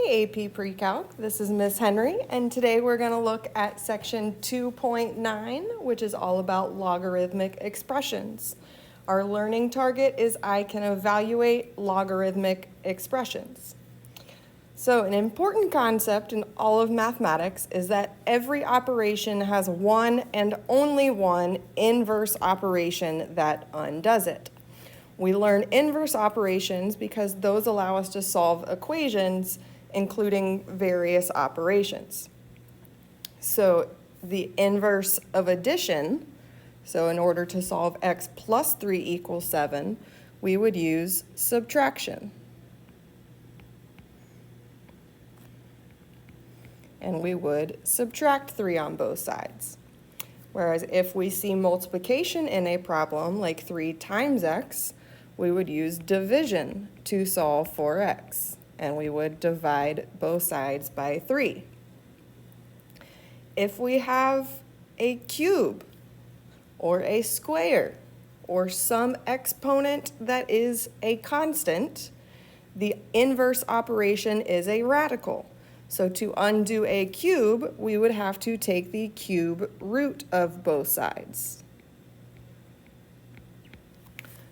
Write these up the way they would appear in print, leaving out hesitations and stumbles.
Hey AP Pre-Calc, this is Miss Henry, and today we're going to look at section 2.9, which is all about logarithmic expressions. Our learning target is I can evaluate logarithmic expressions. So an important concept in all of mathematics is that every operation has one and only one inverse operation that undoes it. We learn inverse operations because those allow us to solve equations, including various operations. So the inverse of addition, so in order to solve x plus 3 equals 7, we would use subtraction. And we would subtract 3 on both sides. Whereas if we see multiplication in a problem, like 3 times x, we would use division to solve for x, and we would divide both sides by 3. If we have a cube or a square or some exponent that is a constant, the inverse operation is a radical. So to undo a cube, we would have to take the cube root of both sides.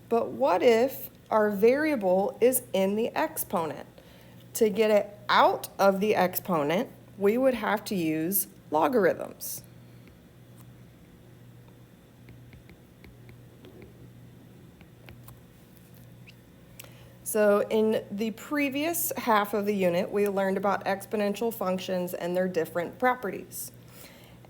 But what if our variable is in the exponent? To get it out of the exponent, we would have to use logarithms. So in the previous half of the unit, we learned about exponential functions and their different properties.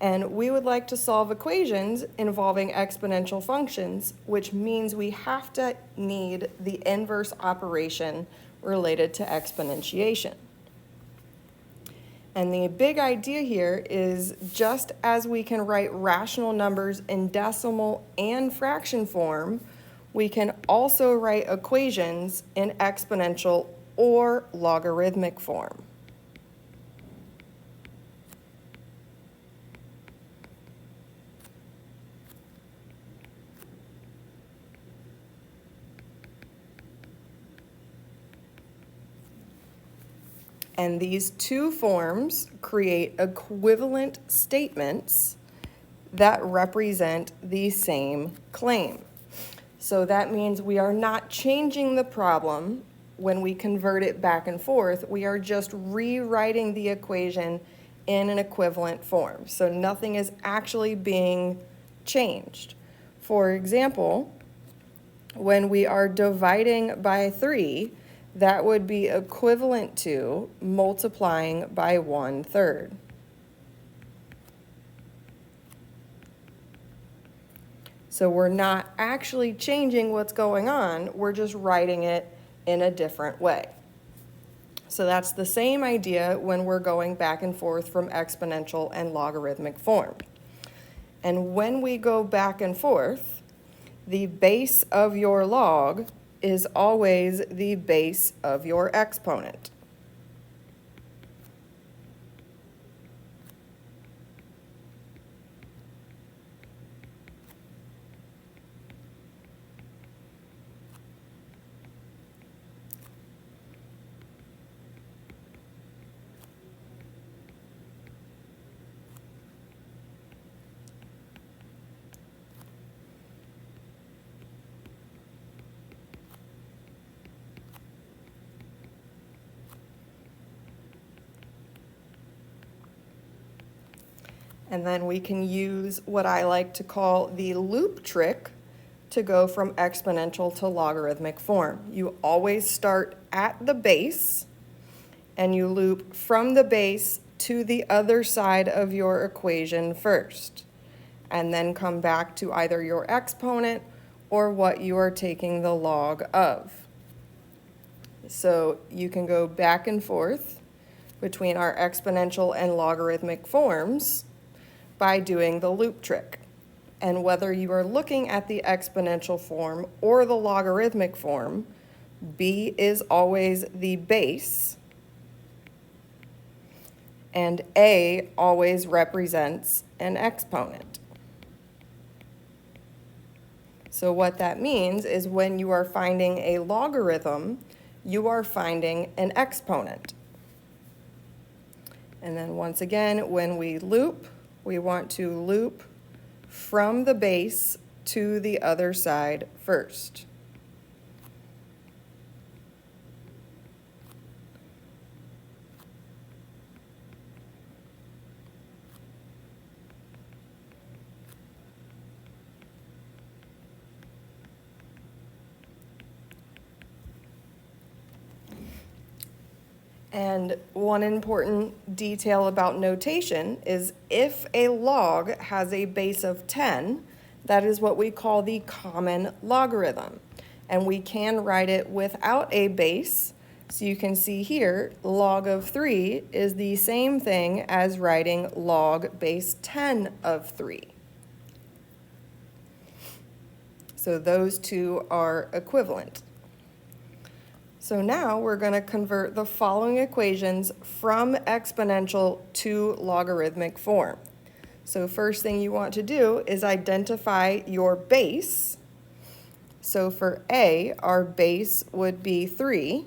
And we would like to solve equations involving exponential functions, which means we have to need the inverse operation related to exponentiation. And the big idea here is just as we can write rational numbers in decimal and fraction form, we can also write equations in exponential or logarithmic form. And these two forms create equivalent statements that represent the same claim. So that means we are not changing the problem when we convert it back and forth. We are just rewriting the equation in an equivalent form. So nothing is actually being changed. For example, when we are dividing by 3, that would be equivalent to multiplying by 1/3. So we're not actually changing what's going on, we're just writing it in a different way. So that's the same idea when we're going back and forth from exponential and logarithmic form. And when we go back and forth, the base of your log is always the base of your exponent. And then we can use what I like to call the loop trick to go from exponential to logarithmic form. You always start at the base and you loop from the base to the other side of your equation first, and then come back to either your exponent or what you are taking the log of. So you can go back and forth between our exponential and logarithmic forms by doing the loop trick. And whether you are looking at the exponential form or the logarithmic form, b is always the base, and a always represents an exponent. So what that means is when you are finding a logarithm, you are finding an exponent. And then once again, when we loop, we want to loop from the base to the other side first. And one important detail about notation is if a log has a base of 10, that is what we call the common logarithm. And we can write it without a base. So you can see here, log of 3 is the same thing as writing log base 10 of 3. So those two are equivalent. So now we're going to convert the following equations from exponential to logarithmic form. So first thing you want to do is identify your base. So for A, our base would be 3.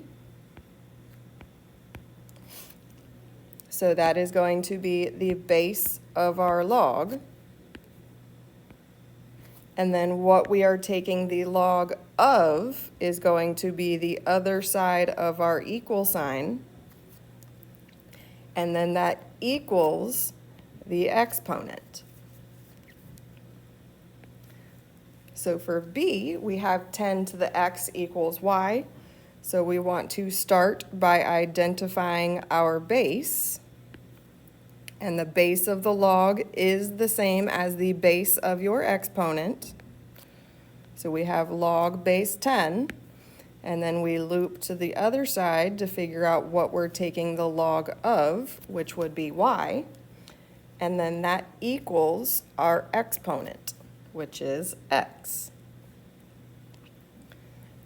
So that is going to be the base of our log. And then what we are taking the log of is going to be the other side of our equal sign. And then that equals the exponent. So for B, we have 10 to the x equals y. So we want to start by identifying our base. And the base of the log is the same as the base of your exponent. So we have log base 10, and then we loop to the other side to figure out what we're taking the log of, which would be y, and then that equals our exponent, which is x.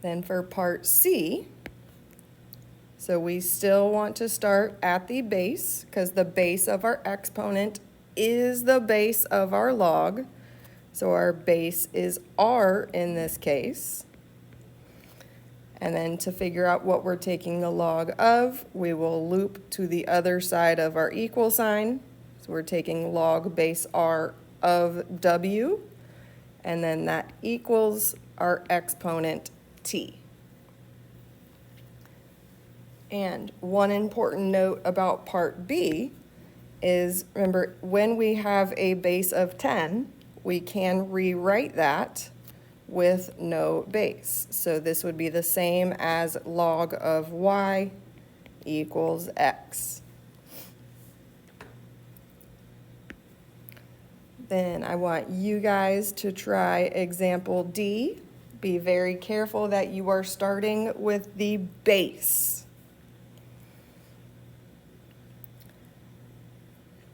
Then for part C, so we still want to start at the base because the base of our exponent is the base of our log. So our base is r in this case. And then to figure out what we're taking the log of, we will loop to the other side of our equal sign. So we're taking log base r of w, and then that equals our exponent t. And one important note about part B is, remember, when we have a base of 10, we can rewrite that with no base. So this would be the same as log of y equals x. Then I want you guys to try example D. Be very careful that you are starting with the base.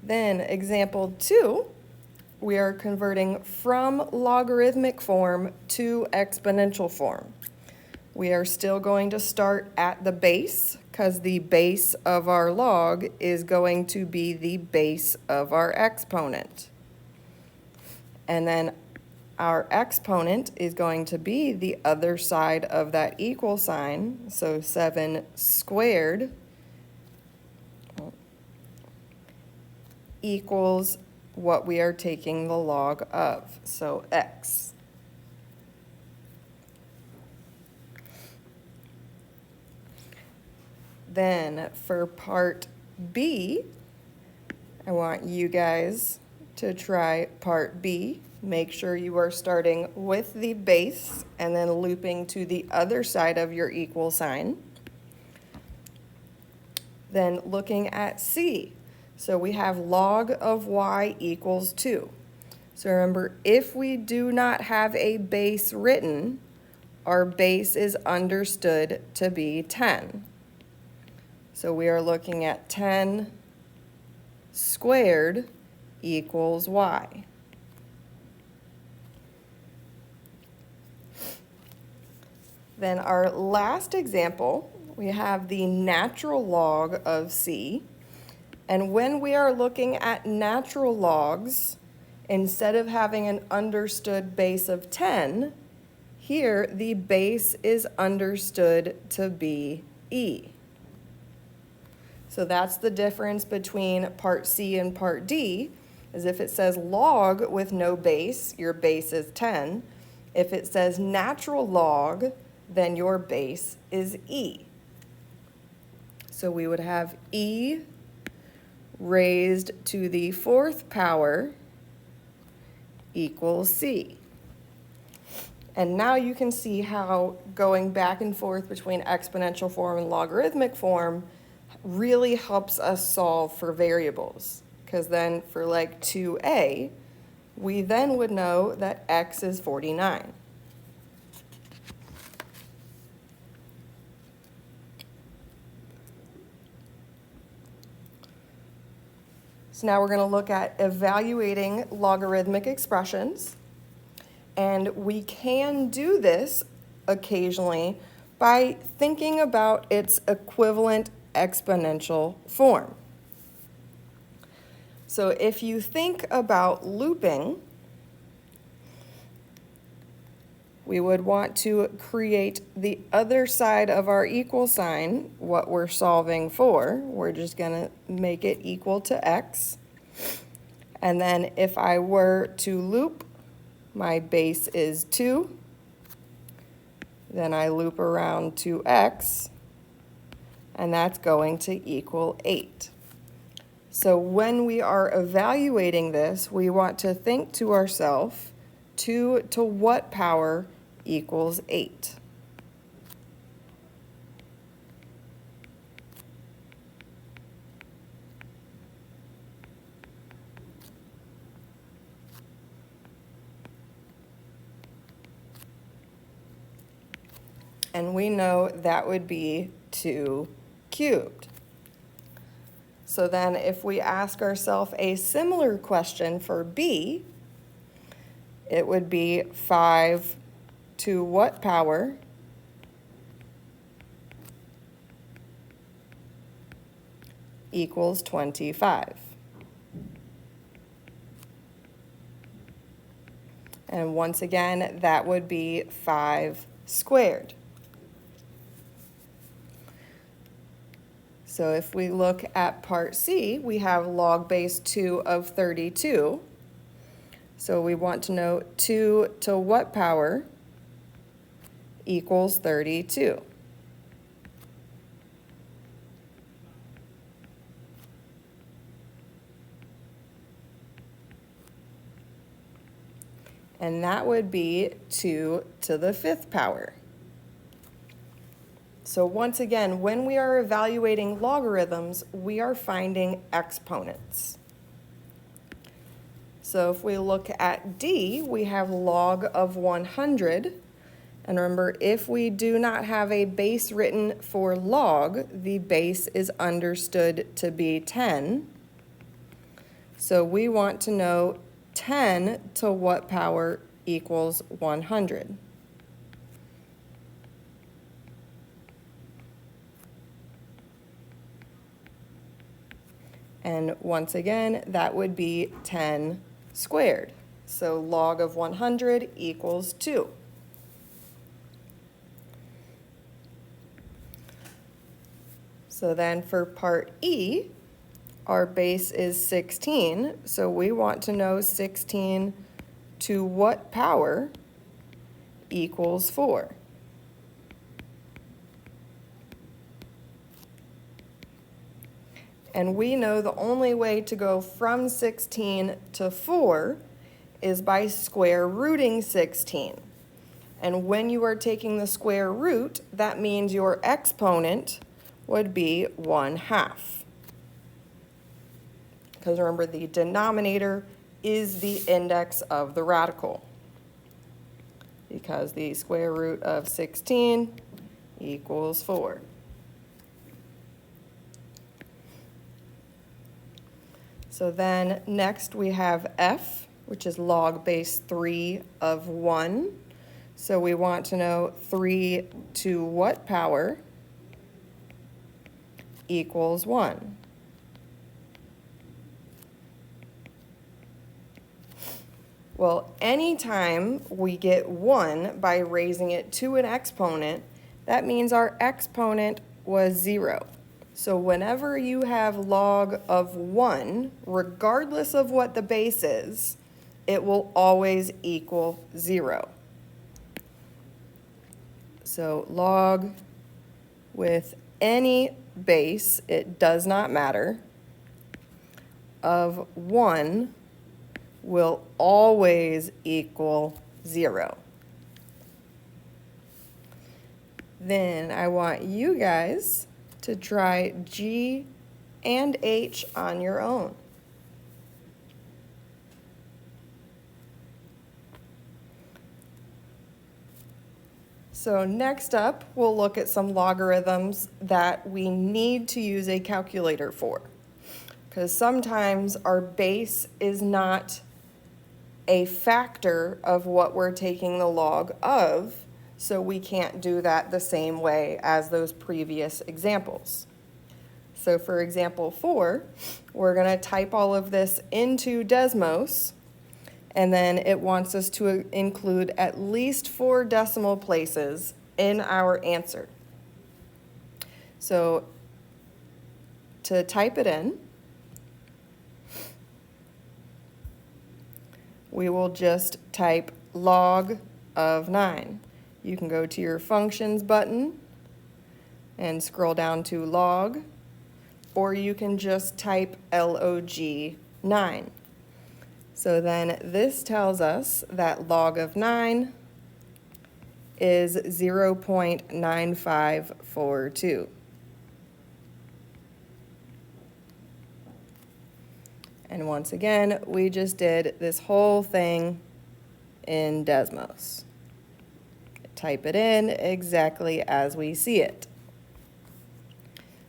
Then example 2, we are converting from logarithmic form to exponential form. We are still going to start at the base because the base of our log is going to be the base of our exponent. And then our exponent is going to be the other side of that equal sign, so 7 squared equals what we are taking the log of, so x. Then for part B, I want you guys to try part B. Make sure you are starting with the base and then looping to the other side of your equal sign. Then looking at C. So we have log of y equals 2. So remember, if we do not have a base written, our base is understood to be 10. So we are looking at 10 squared equals y. Then our last example, we have the natural log of c. And when we are looking at natural logs, instead of having an understood base of 10, here the base is understood to be e. So that's the difference between part C and part D, is if it says log with no base, your base is 10. If it says natural log, then your base is E. So we would have E raised to the fourth power equals C. And now you can see how going back and forth between exponential form and logarithmic form really helps us solve for variables. Because then for like 2a, we then would know that x is 49. So now we're going to look at evaluating logarithmic expressions. And we can do this occasionally by thinking about its equivalent exponential form. So if you think about looping, we would want to create the other side of our equal sign, what we're solving for. We're just going to make it equal to x. And then if I were to loop, my base is 2. Then I loop around to x, and that's going to equal 8. So when we are evaluating this, we want to think to ourselves, 2 to what power equals 8? And we know that would be 2 cubed. So then if we ask ourselves a similar question for b, it would be 5 to what power equals 25? And once again, that would be 5 squared. So if we look at part C, we have log base 2 of 32. So we want to know 2 to what power equals 32. And that would be 2 to the 5th power. So once again, when we are evaluating logarithms, we are finding exponents. So if we look at D, we have log of 100. And remember, if we do not have a base written for log, the base is understood to be 10. So we want to know 10 to what power equals 100. And once again, that would be 10 squared. So log of 100 equals 2. So then for part E, our base is 16. So we want to know 16 to what power equals 4. And we know the only way to go from 16 to 4 is by square rooting 16. And when you are taking the square root, that means your exponent would be 1/2. Because remember, the denominator is the index of the radical. Because the square root of 16 equals 4. So then next we have f, which is log base 3 of 1. So we want to know 3 to what power equals 1. Well, anytime we get 1 by raising it to an exponent, that means our exponent was 0. So whenever you have log of 1, regardless of what the base is, it will always equal 0. So log with any base, it does not matter, of 1 will always equal 0. Then I want you guys to try G and H on your own. So next up, we'll look at some logarithms that we need to use a calculator for, because sometimes our base is not a factor of what we're taking the log of, so we can't do that the same way as those previous examples. So for example 4, we're going to type all of this into Desmos, and then it wants us to include at least 4 decimal places in our answer. So to type it in, we will just type log of 9. You can go to your functions button and scroll down to log, or you can just type log 9. So then this tells us that log of 9 is 0.9542. And once again, we just did this whole thing in Desmos. Type it in exactly as we see it.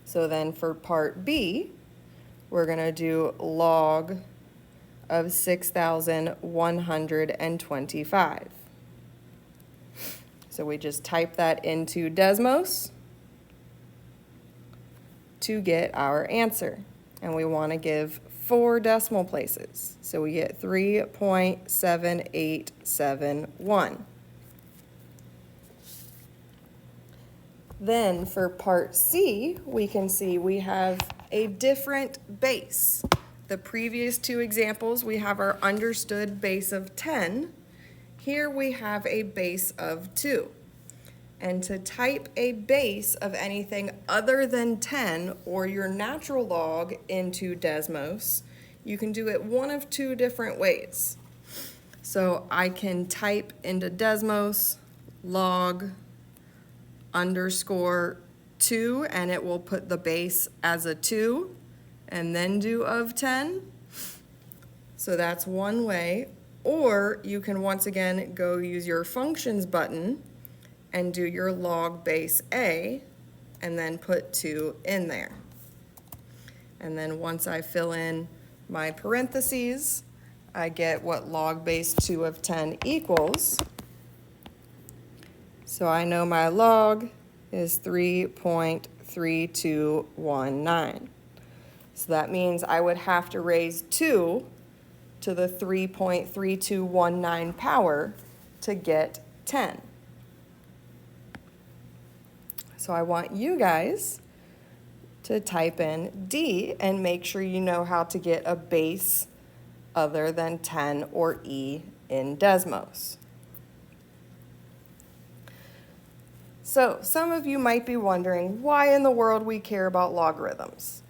So then for part B, we're going to do log of 6,125. So we just type that into Desmos to get our answer. And we want to give 4 decimal places. So we get 3.7871. Then for part C, we can see we have a different base. The previous 2 examples, we have our understood base of 10. Here we have a base of 2. And to type a base of anything other than 10 or your natural log into Desmos, you can do it one of 2 different ways. So I can type into Desmos log underscore 2, and it will put the base as a 2 and then do of 10. So that's one way. Or you can once again go use your functions button and do your log base A and then put 2 in there. And then once I fill in my parentheses, I get what log base 2 of 10 equals. So I know my log is 3.3219. So that means I would have to raise 2 to the 3.3219 power to get 10. So I want you guys to type in D and make sure you know how to get a base other than 10 or E in Desmos. So some of you might be wondering why in the world we care about logarithms.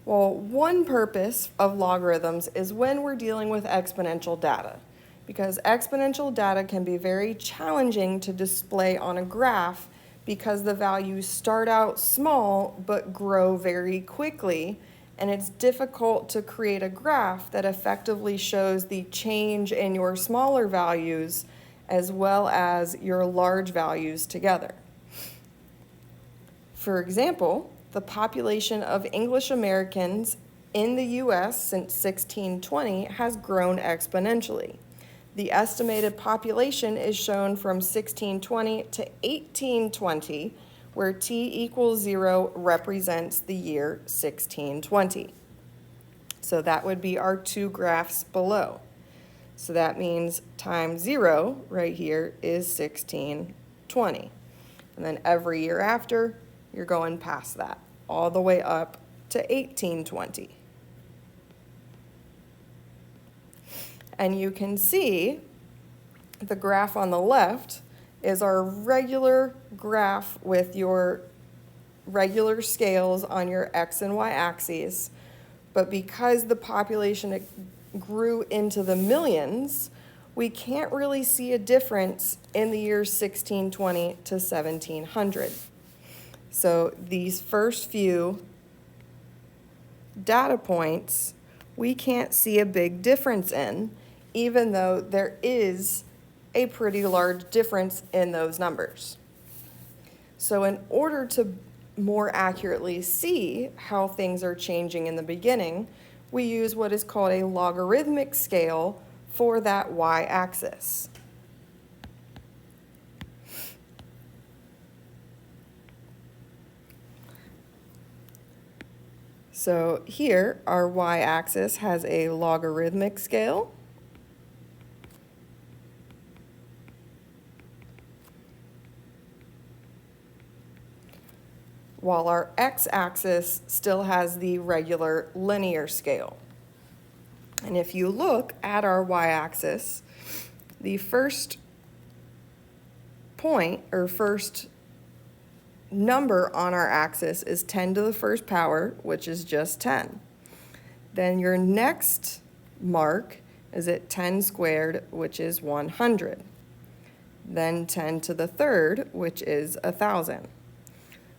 Well, one purpose of logarithms is when we're dealing with exponential data, because exponential data can be very challenging to display on a graph because the values start out small but grow very quickly, and it's difficult to create a graph that effectively shows the change in your smaller values as well as your large values together. For example, the population of English Americans in the U.S. since 1620 has grown exponentially. The estimated population is shown from 1620 to 1820, where t equals 0 represents the year 1620. So that would be our 2 graphs below. So that means time 0 right here is 1620. And then every year after, you're going past that all the way up to 1820. And you can see the graph on the left is our regular graph with your regular scales on your X and Y axes. But because the population grew into the millions, we can't really see a difference in the years 1620 to 1700. So these first few data points, we can't see a big difference in, even though there is a pretty large difference in those numbers. So in order to more accurately see how things are changing in the beginning, we use what is called a logarithmic scale for that y-axis. So here, our y-axis has a logarithmic scale. While our x-axis still has the regular linear scale. And if you look at our y-axis, the first point or first number on our axis is 10 to the first power, which is just 10. Then your next mark is at 10 squared, which is 100. Then 10 to the third, which is 1,000.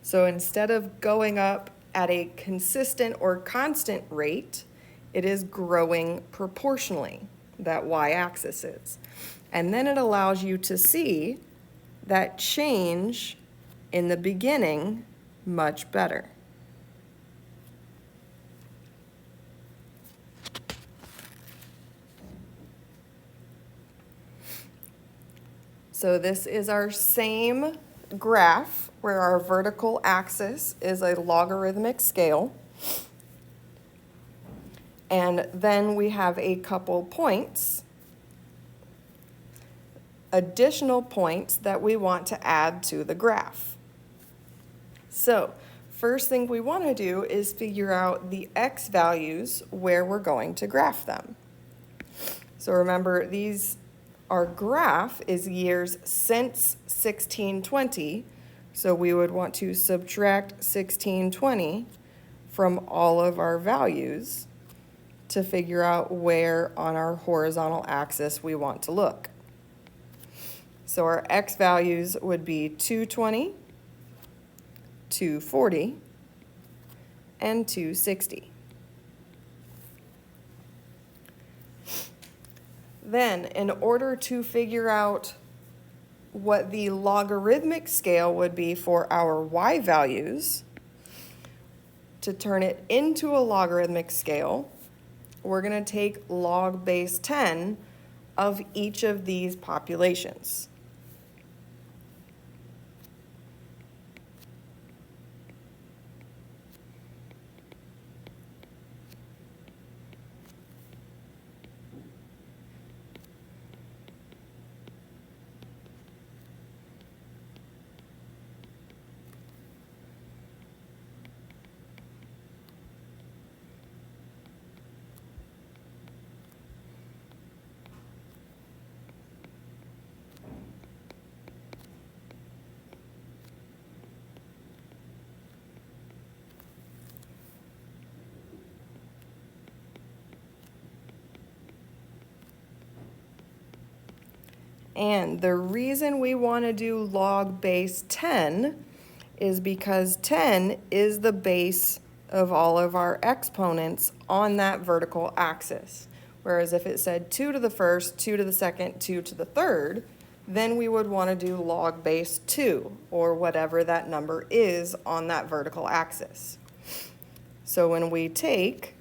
So instead of going up at a consistent or constant rate, it is growing proportionally, that y-axis is. And then it allows you to see that change in the beginning much better. So this is our same graph where our vertical axis is a logarithmic scale. And then we have a couple points, additional points that we want to add to the graph. So first thing we want to do is figure out the x values where we're going to graph them. So remember, our graph is years since 1620, so we would want to subtract 1620 from all of our values to figure out where on our horizontal axis we want to look. So our x values would be 220, 240, and 260. Then, in order to figure out what the logarithmic scale would be for our y values, to turn it into a logarithmic scale, we're going to take log base 10 of each of these populations. And the reason we want to do log base 10 is because 10 is the base of all of our exponents on that vertical axis. Whereas if it said 2 to the first, 2 to the second, 2 to the third, then we would want to do log base 2, or whatever that number is on that vertical axis. So when we take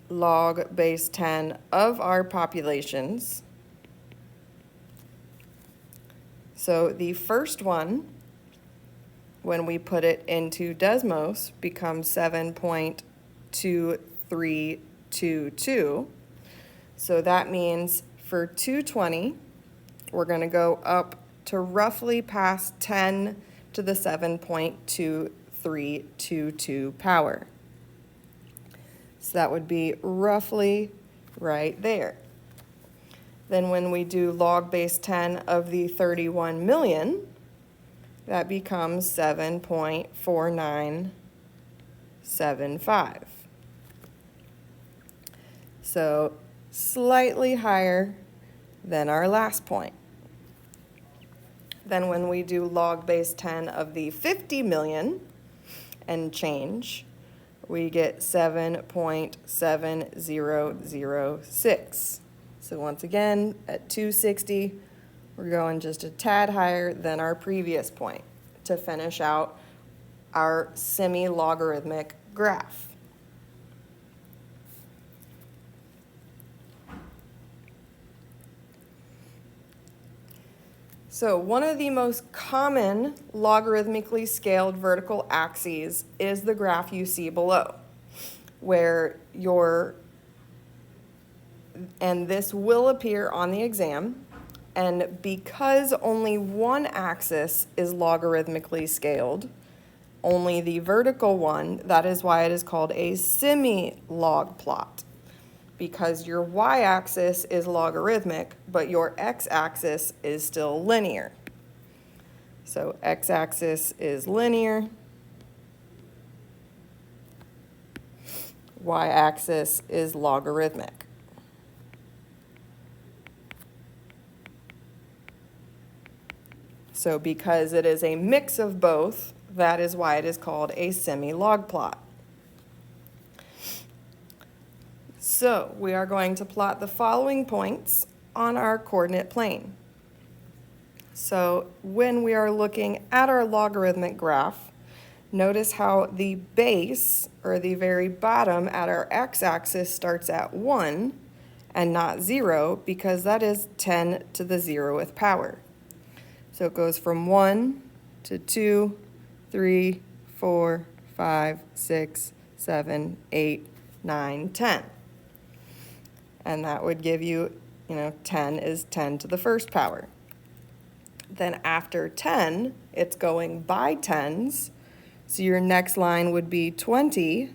log base 10 of our populations, so the first one, when we put it into Desmos, becomes 7.2322. So that means for 220, we're going to go up to roughly past 10 to the 7.23 0.322 power. So that would be roughly right there. Then when we do log base 10 of the 31 million, that becomes 7.4975. So slightly higher than our last point. Then when we do log base 10 of the 50 million and change, we get 7.7006. So once again, at 260, we're going just a tad higher than our previous point to finish out our semi-logarithmic graph. So one of the most common logarithmically scaled vertical axes is the graph you see below, where and this will appear on the exam, and because only one axis is logarithmically scaled, only the vertical one, that is why it is called a semi-log plot, because your y-axis is logarithmic, but your x-axis is still linear. So x-axis is linear, y-axis is logarithmic. So because it is a mix of both, that is why it is called a semi-log plot. So we are going to plot the following points on our coordinate plane. So when we are looking at our logarithmic graph, notice how the base, or the very bottom at our x-axis, starts at 1 and not 0, because that is 10 to the 0th power. So it goes from 1 to 2, 3, 4, 5, 6, 7, 8, 9, 10. And that would give you, 10 is 10 to the first power. Then after 10, it's going by tens. So your next line would be 20,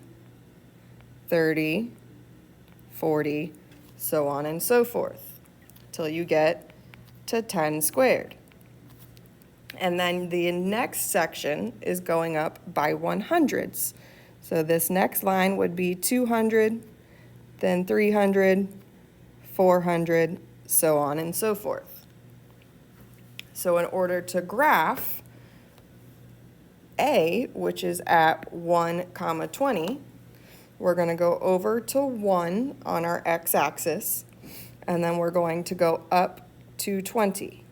30, 40, so on and so forth, till you get to 10 squared. And then the next section is going up by 100s. So this next line would be 200, then 300, 400, so on and so forth. So in order to graph A, which is at 1, 20, we're going to go over to 1 on our x-axis, and then we're going to go up to 20.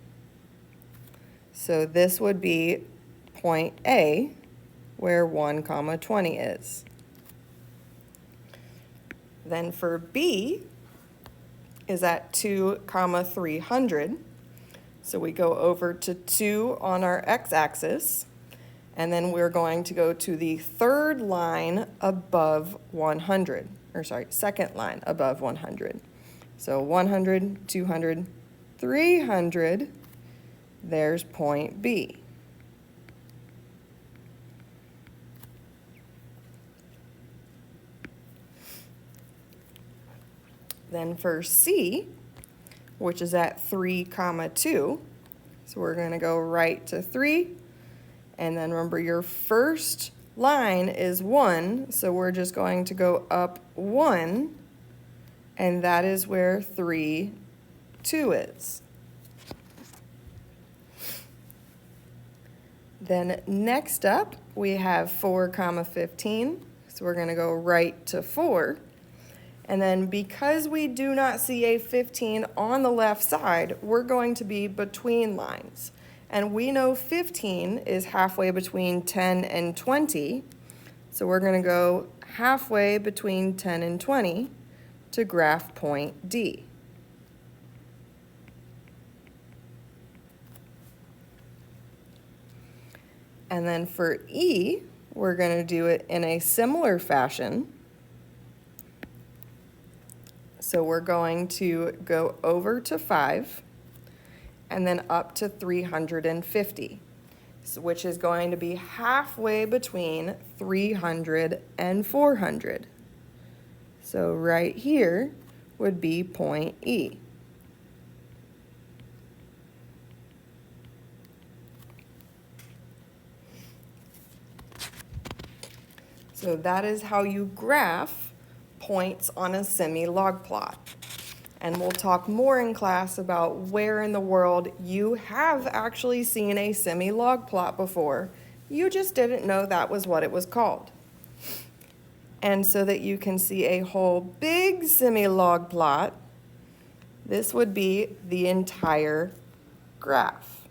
So this would be point A, where 1, 20 is. Then for B is at 2, 300. So we go over to 2 on our x-axis, and then we're going to go to the third line above 100, second line above 100. So 100, 200, 300, there's point B. Then for C, which is at 3, 2, so we're going to go right to 3, and then remember your first line is 1, so we're just going to go up 1, and that is where 3, 2 is. Then next up, we have 4, 15, so we're going to go right to 4. And then because we do not see a 15 on the left side, we're going to be between lines. And we know 15 is halfway between 10 and 20, so we're going to go halfway between 10 and 20 to graph point D. And then for E, we're going to do it in a similar fashion. So we're going to go over to 5 and then up to 350. which is going to be halfway between 300 and 400. So right here would be point E. So that is how you graph points on a semi-log plot. And we'll talk more in class about where in the world you have actually seen a semi-log plot before. You just didn't know that was what it was called. And so that you can see a whole big semi-log plot, this would be the entire graph.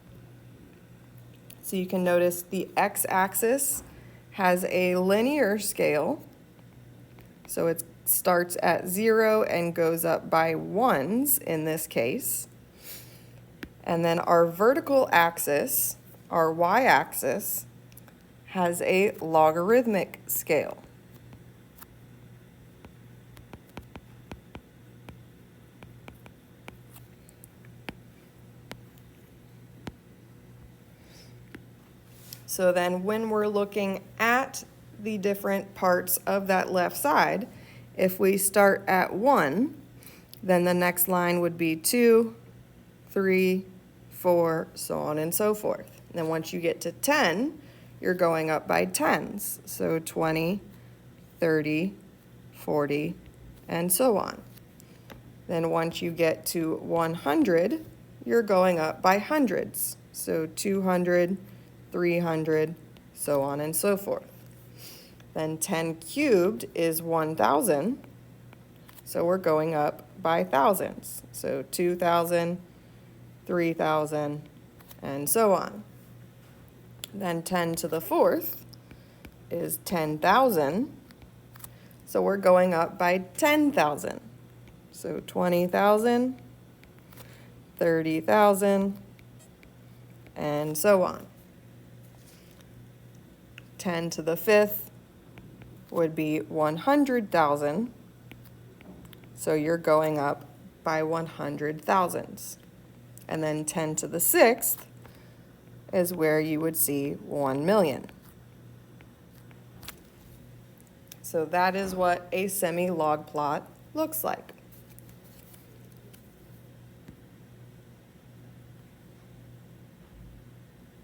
So you can notice the x-axis has a linear scale. So it starts at 0 and goes up by 1s in this case. And then our vertical axis, our y-axis, has a logarithmic scale. So then when we're looking at the different parts of that left side, if we start at 1, then the next line would be 2, 3, 4, so on and so forth. And then once you get to 10, you're going up by 10s. So 20, 30, 40, and so on. Then once you get to 100, you're going up by hundreds. So 200, 300, so on and so forth. Then 10 cubed is 1,000, so we're going up by thousands. So 2,000, 3,000, and so on. Then 10 to the fourth is 10,000, so we're going up by 10,000. So 20,000, 30,000, and so on. 10 to the fifth would be 100,000, so you're going up by 100,000s. And then 10 to the sixth is where you would see 1,000,000. So that is what a semi-log plot looks like.